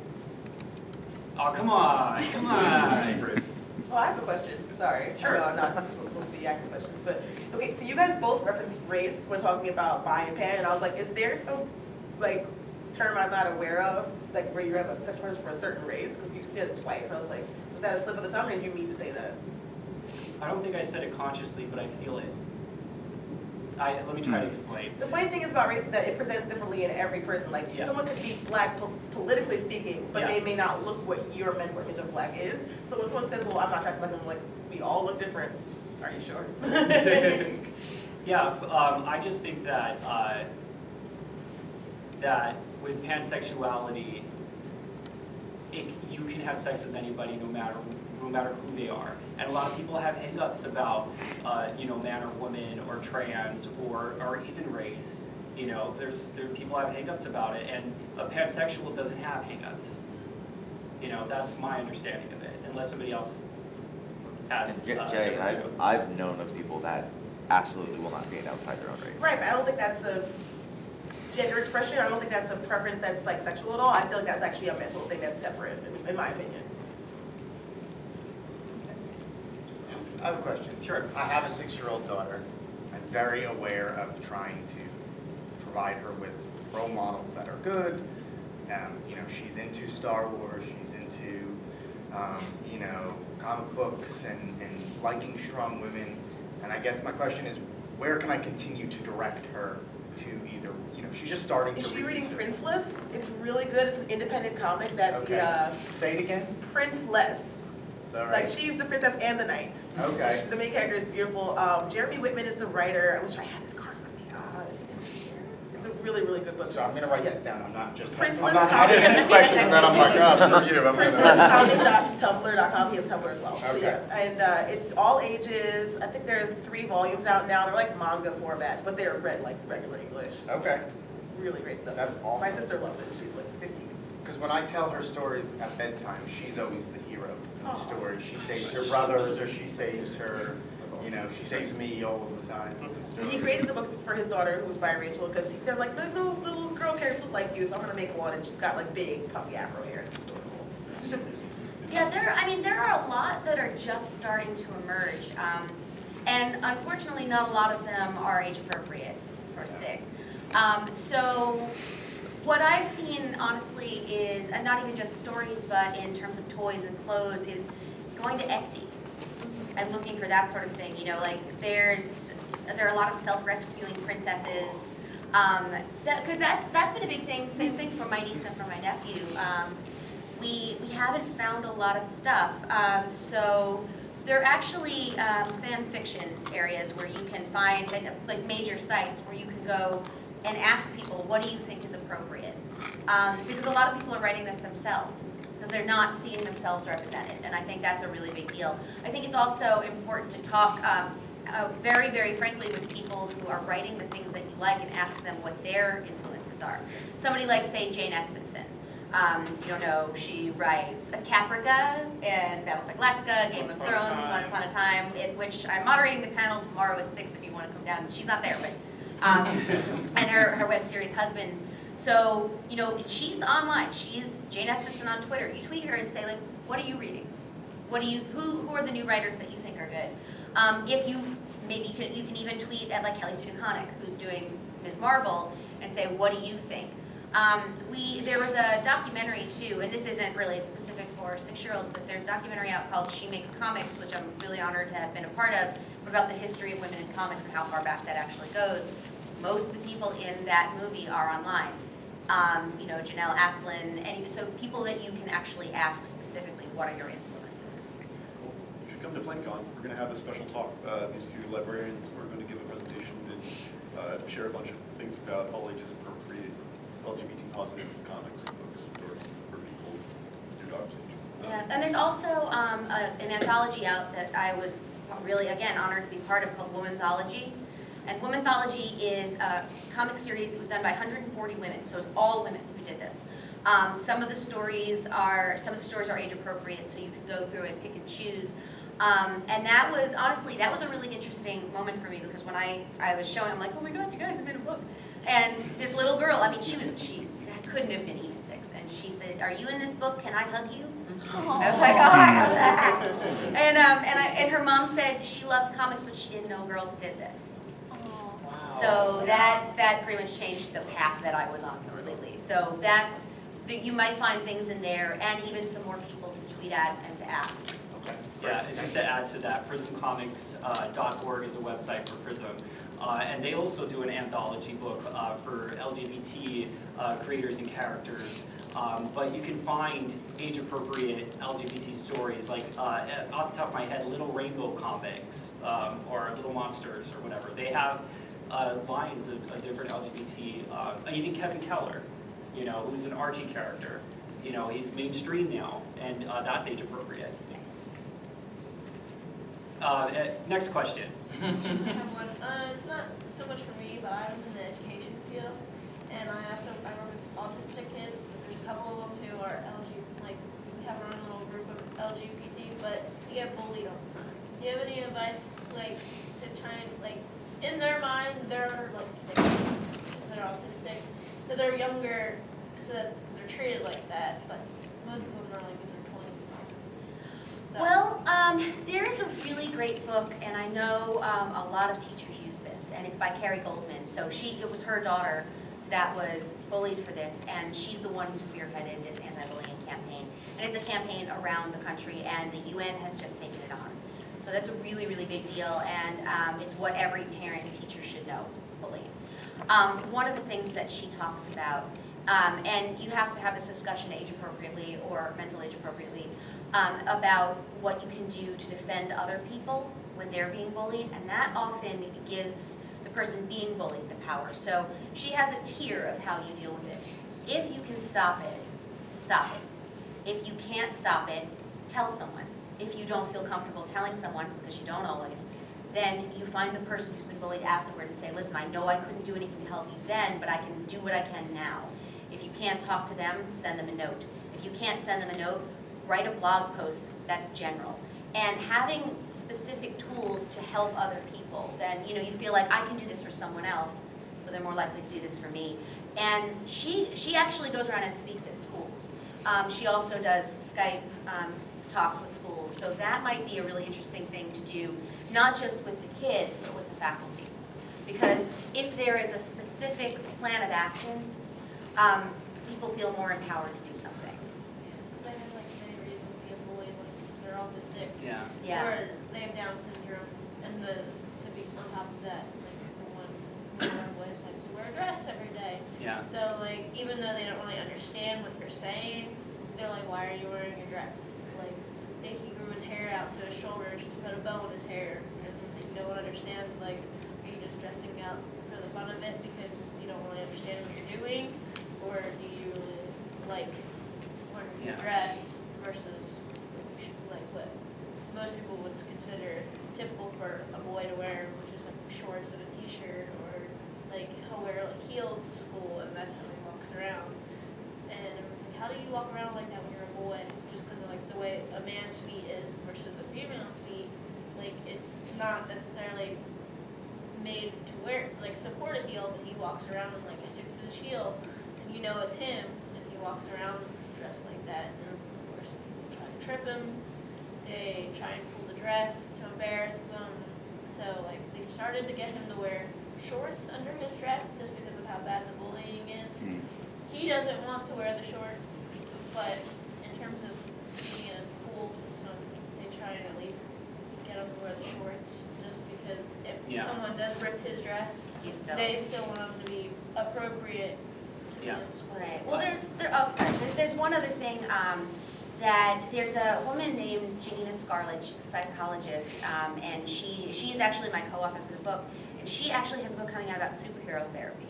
Oh, come on. Oh, I have a question. Sorry. Sure. I'm not supposed to be asking questions, but okay. So you guys both referenced race when talking about bi and pan, and I was like, is there some like term I'm not aware of, like where you have a sex terms for a certain race? Because you said it twice. I was like, was that a slip of the tongue, or did you mean to say that? I don't think I said it consciously, but I feel it. Let me try to explain. The funny thing is about race is that it presents differently in every person. Like Yeah. someone could be black politically speaking, but Yeah. they may not look what your mental image of black is. So when someone says, "Well, I'm not attracted to black," I'm like, we all look different. Are you sure? Yeah, I just think that that with pansexuality, you can have sex with anybody no matter who they are. And a lot of people have hang-ups about man or woman or trans or even race. People have hang-ups about it, and a pansexual doesn't have hang-ups. That's my understanding of it, unless somebody else has. Jay, different- I've known of people that absolutely will not date outside their own race. Right, but I don't think that's a gender expression. I don't think that's a preference that's like sexual at all. I feel like that's actually a mental thing that's separate, in my opinion. I have a question. Sure. I have a 6-year-old daughter. I'm very aware of trying to provide her with role models that are good. She's into Star Wars. She's into, comic books and liking strong women. And I guess my question is, where can I continue to direct her to either, she's just starting Is to she read. reading Princeless? It's really good. It's an independent comic that Okay. Say it again. Princeless. Is that Like right? she's the princess and the knight. Okay. The main character is beautiful. Jeremy Whitman is the writer. I wish I had his card with me. Is he downstairs? It's a really, really good book. So I'm going to write Yeah. this down. I'm not just. Princeless I'm not having comic. this question and then I'm like, oh, screw you. I'm gonna- Princesscomic.tumblr.com. He has Tumblr as well. So Okay. yeah, and it's all ages. I think there's 3 volumes out now. They're like manga formats, but they're read like regular English. Okay. Really great stuff. That's awesome. My sister loves it. She's like 15. Because when I tell her stories at bedtime, she's always the hero of the Aw. story. She saves her brothers, or she saves her, she saves me all of the time. He created the book for his daughter, who was biracial, because they're like, there's no little girl characters look like you, so I'm gonna make one, and she's got like big, puffy afro hair. It's adorable. Yeah, there are a lot that are just starting to emerge, and unfortunately, not a lot of them are age appropriate for 6. So what I've seen, honestly, is, and not even just stories, but in terms of toys and clothes, is going to Etsy and looking for that sort of thing. There are a lot of self-rescuing princesses. Because that's been a big thing. Same thing for my niece and for my nephew. We haven't found a lot of stuff. So there are actually fan fiction areas where you can find, like major sites where you can go and ask people, what do you think is appropriate? Because a lot of people are writing this themselves because they're not seeing themselves represented, and I think that's a really big deal. I think it's also important to talk very, very frankly with people who are writing the things that you like and ask them what their influences are. Somebody like, say, Jane Espenson. If you don't know, she writes Caprica and Battlestar Galactica, Game of Thrones, Once Upon a Time, which I'm moderating the panel tomorrow at 6 if you want to come down. She's not there, but and her web series Husbands. So, she's online. She's Jane Espenson on Twitter. You tweet her and say, like, what are you reading? Who are the new writers that you think are good? If you, maybe you can even tweet at like Kelly Sue DeConnick, who's doing Ms. Marvel, and say, what do you think? There was a documentary too, and this isn't really specific for 6-year-olds, but there's a documentary out called She Makes Comics, which I'm really honored to have been a part of, about the history of women in comics and how far back that actually goes. Most of the people in that movie are online. Janelle Aslin, so people that you can actually ask specifically, what are your influences? You should come to FlameCon. We're going to have a special talk. These two librarians are going to give a presentation and share a bunch of things about all ages appropriate LGBT positive comics and books for people your dog's age. Yeah, and there's also an anthology out that I was really, again, honored to be part of called Womanthology. And Womanthology is a comic series. It was done by 140 women, so it was all women who did this. Some of the stories are age appropriate, so you could go through and pick and choose. And that was, honestly, that was a really interesting moment for me, because when I was showing, I'm like, oh my God, you guys have made a book. And this little girl, I mean, she couldn't have been even 6, and she said, are you in this book? Can I hug you? I was like, oh, I love that. And her mom said she loves comics, but she didn't know girls did this. So that pretty much changed the path that I was on completely. So you might find things in there, and even some more people to tweet at and to ask. Okay. Yeah, and just to add to that, prismcomics.org is a website for Prism. And they also do an anthology book for LGBT creators and characters. But you can find age-appropriate LGBT stories, like off the top of my head, Little Rainbow Comics or Little Monsters or whatever. They have lines of different LGBT, even Kevin Keller, who's an Archie character. He's mainstream now, and that's age-appropriate. Next question. I have one. It's not so much for me, but I'm in the education field, and I work with autistic kids. But there's a couple of them who are we have our own little group of LGBT, but they get bullied all the time. Do you have any advice, to try and, in their mind, they're 6, because they're autistic, so they're younger, so that they're treated like that, but most of them are in their 20s. Stuff. Well, there is a really great book, and I know a lot of teachers use this, and it's by Carrie Goldman. So it was her daughter that was bullied for this, and she's the one who spearheaded this anti-bullying campaign. And it's a campaign around the country, and the UN has just taken it on. So that's a really, really big deal, and it's what every parent and teacher should know, bullying. One of the things that she talks about, and you have to have this discussion age appropriately or mental age appropriately, about what you can do to defend other people when they're being bullied, and that often gives the person being bullied the power. So she has a tier of how you deal with this. If you can stop it, stop it. If you can't stop it, tell someone. If you don't feel comfortable telling someone, because you don't always, then you find the person who's been bullied afterward and say, listen, I know I couldn't do anything to help you then, but I can do what I can now. If you can't talk to them, send them a note. If you can't send them a note, write a blog post that's general. And having specific tools to help other people, then you feel like I can do this for someone else, so they're more likely to do this for me. And she actually goes around and speaks at schools. She also does Skype talks with schools, so that might be a really interesting thing to do, not just with the kids, but with the faculty. Because if there is a specific plan of action, people feel more empowered to do something. Because I have many reasons to get bullied, they're autistic, Yeah. or they have Down syndrome, and to be on top of that, one boy likes to wear a dress every day. Yeah. So even though they don't really understand what you're saying, they're like, why are you wearing a dress? He grew his hair out to his shoulders to put a bow in his hair, and no one understands, are you just dressing out for the fun of it because you don't really understand what you're doing, or do you really like wearing a dress versus what most people would consider typical for a boy to wear, which is shorts and a t-shirt, or he'll wear heels to school, and that's how he walks around. And how do you walk around like that when you're a boy? Just because of the way a man's feet is versus a female's feet, it's not necessarily made to wear support a heel, but he walks around in a 6-inch heel, and it's him, and he walks around dressed like that. And of course, people try to trip him. They try and pull the dress to embarrass them. So they've started to get him to wear shorts under his dress just because of how bad the bullying is. He doesn't want to wear the shorts, but in terms of being in a school system, they try and at least get him to wear the shorts, just because if Yeah. someone does rip his dress, He's still. they still want him to be appropriate to be Yeah. in school. Right, well, there's one other thing, that there's a woman named Janina Scarlett, she's a psychologist, and she's actually my co-author for the book, and she actually has a book coming out about superhero therapy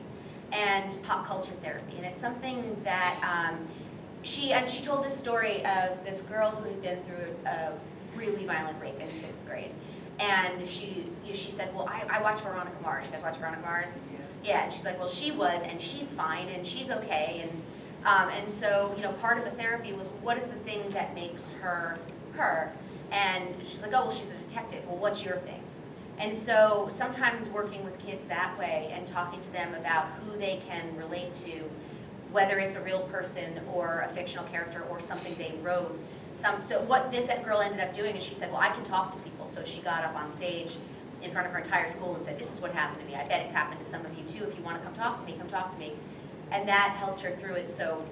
and pop culture therapy, and it's something that, she told this story of this girl who had been through a really violent rape in 6th grade, and she said, well, I watch Veronica Mars. You guys watch Veronica Mars? Yeah, and she's like, well, she was, and she's fine, and she's okay, and so, part of the therapy was, what is the thing that makes her her? And she's like, oh, well, she's a detective. Well, what's your thing? And so sometimes working with kids that way and talking to them about who they can relate to, whether it's a real person or a fictional character or something they wrote. So what this girl ended up doing is she said, well, I can talk to people. So she got up on stage in front of her entire school and said, this is what happened to me. I bet it's happened to some of you too. If you want to come talk to me, come talk to me. And that helped her through it. So,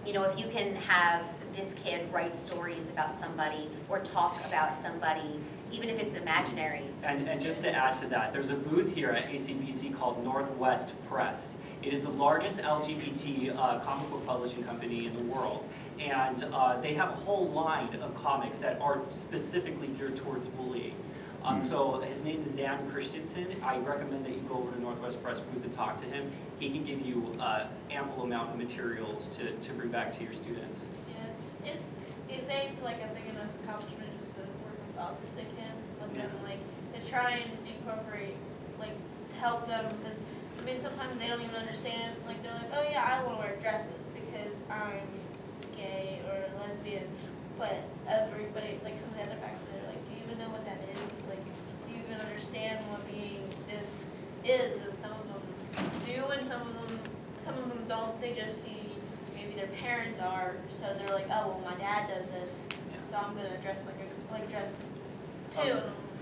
if you can have this kid write stories about somebody or talk about somebody, even if it's imaginary. And just to add to that, there's a booth here at ACBC called Northwest Press. It is the largest LGBT comic book publishing company in the world. And they have a whole line of comics that are specifically geared towards bullying. So his name is Zan Christensen. I recommend that you go over to Northwest Press booth and talk to him. He can give you ample amount of materials to bring back to your students. Yeah, it's like a big enough accomplishment just to work with autistic kids, but then to try and incorporate, to help them, because sometimes they don't even understand, they're like, oh yeah, I want to wear dresses because I'm gay or lesbian, but everybody, some of the other factors, they're like, do you even know what that is? Do you even understand what being this is? And some of them do, and some of them don't. They just see maybe their parents are, so they're like, oh well, my dad does this, so I'm gonna dress dress too.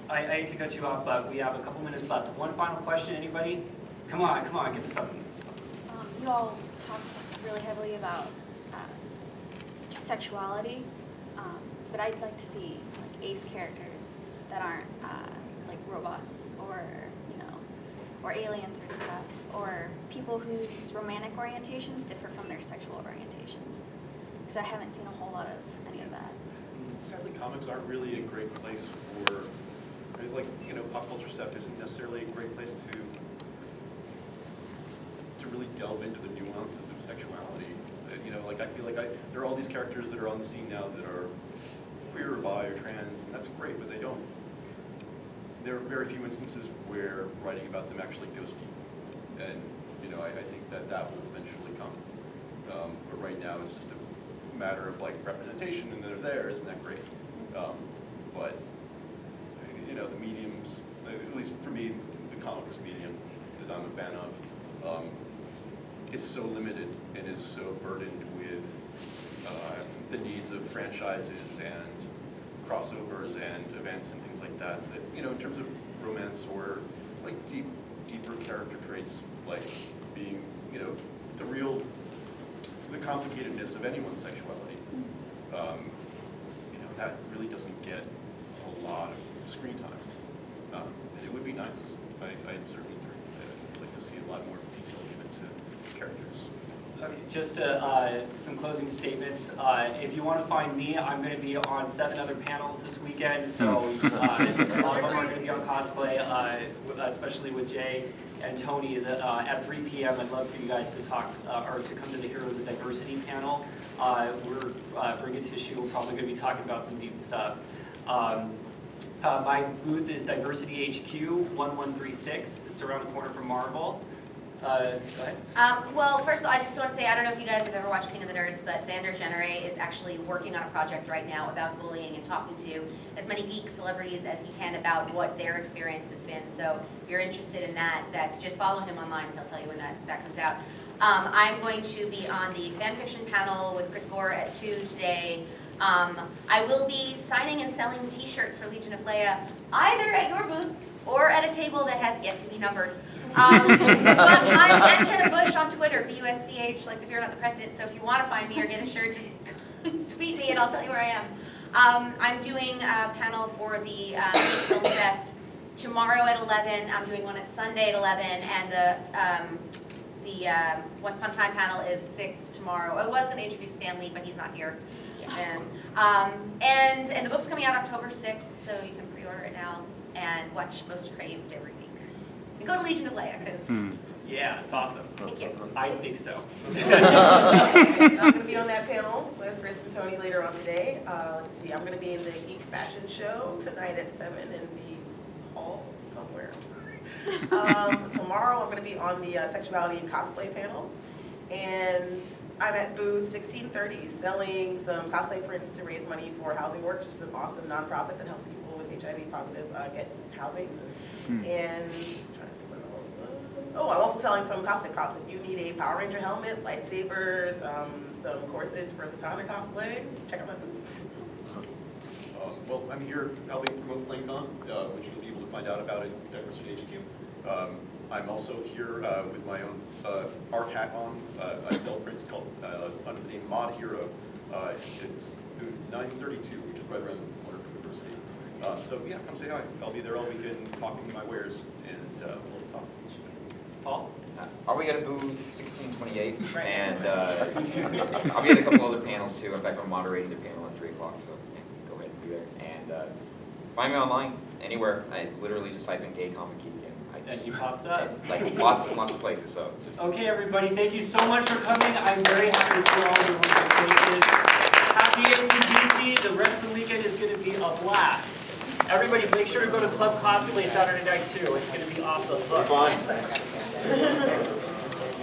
I hate to cut you off, but we have a couple minutes left. One final question, anybody? Come on, give us something. You all talked really heavily about sexuality, but I'd like to see ace characters that aren't robots or aliens or stuff, or people whose romantic orientations differ from their sexual orientations. Because I haven't seen a whole lot of any of that. Sadly, comics aren't really a great place for, pop culture stuff isn't necessarily a great place to really delve into the nuances of sexuality. I feel like there are all these characters that are on the scene now that are queer or bi or trans, and that's great, but there are very few instances where writing about them actually goes deep. And, I think that will eventually come. But right now, it's just a matter of representation, and they're there, isn't that great? But, the mediums, at least for me, the comics medium that I'm a fan of, is so limited and is so burdened with the needs of franchises and crossovers and events and things like that, in terms of romance or deeper character traits, being, the complicatedness of anyone's sexuality, that really doesn't get a lot of screen time. It would be nice. I certainly would like to see a lot more detail given to characters. Okay, just some closing statements. If you want to find me, I'm going to be on 7 other panels this weekend, so a lot of them are going to be on cosplay, especially with Jay and Tony at 3 p.m. I'd love for you guys to talk or to come to the Heroes of Diversity panel. We're Bring a Tissue. We're probably going to be talking about some deep stuff. My booth is Diversity HQ 1136. It's around the corner from Marvel. Go ahead. Well, first of all, I just want to say, I don't know if you guys have ever watched King of the Nerds, but Xander Genere is actually working on a project right now about bullying and talking to as many geek celebrities as he can about what their experience has been. So if you're interested in that, just follow him online and he'll tell you when that comes out. I'm going to be on the fan fiction panel with Chris Gore at 2 today. I will be signing and selling t-shirts for Legion of Leia, either at your booth or at a table that has yet to be numbered. But I'm at Jenna Bush on Twitter, BUSCH, like the beer, not the president. So if you want to find me or get a shirt, just tweet me and I'll tell you where I am. I'm doing a panel for the Film Fest tomorrow at 11. I'm doing one at Sunday at 11, and the Once Upon a Time panel is 6 tomorrow. I was going to introduce Stan Lee, but he's not here. And the book's coming out October 6th, so you can pre-order it now and watch Most Craved every week. And go to Legion of Leia, because Yeah, it's awesome. thank you. I think so. I'm going to be on that panel with Chris and Tony later on today. Let's see, I'm going to be in the Geek Fashion Show tonight at 7 in the hall somewhere, I'm sorry. Tomorrow I'm going to be on the Sexuality and Cosplay panel. And I'm at booth 1630 selling some cosplay prints to raise money for Housing Works, which is an awesome nonprofit that helps people with HIV positive get housing. And I'm trying to think what else. Oh, I'm also selling some cosplay props. If you need a Power Ranger helmet, lightsabers, some corsets for Satana cosplay, check out my booth. Well, I'm here helping promote FlameCon, which you'll be able to find out about at Diversity HQ. I'm also here with my own art hat on. I sell prints called under the name Mod Hero. It's booth 932, which is right around the corner from Diversity. So yeah, come say hi. I'll be there all weekend talking my wares, and we'll talk. Paul? Are we at a booth 1628? Right. And I'll be at a couple other panels too. In fact, I'm moderating the panel at 3 o'clock, so yeah, go ahead and be there. And find me online, anywhere. I literally just type in Gay Comic Geek And he pops up. like lots and lots of places, so just... Okay, everybody, thank you so much for coming. I'm very happy to see all of your wonderful faces. Happy ACBC. The rest of the weekend is going to be a blast. Everybody, make sure to go to Club Cosplay Saturday night, too. It's going to be off the hook. Fine.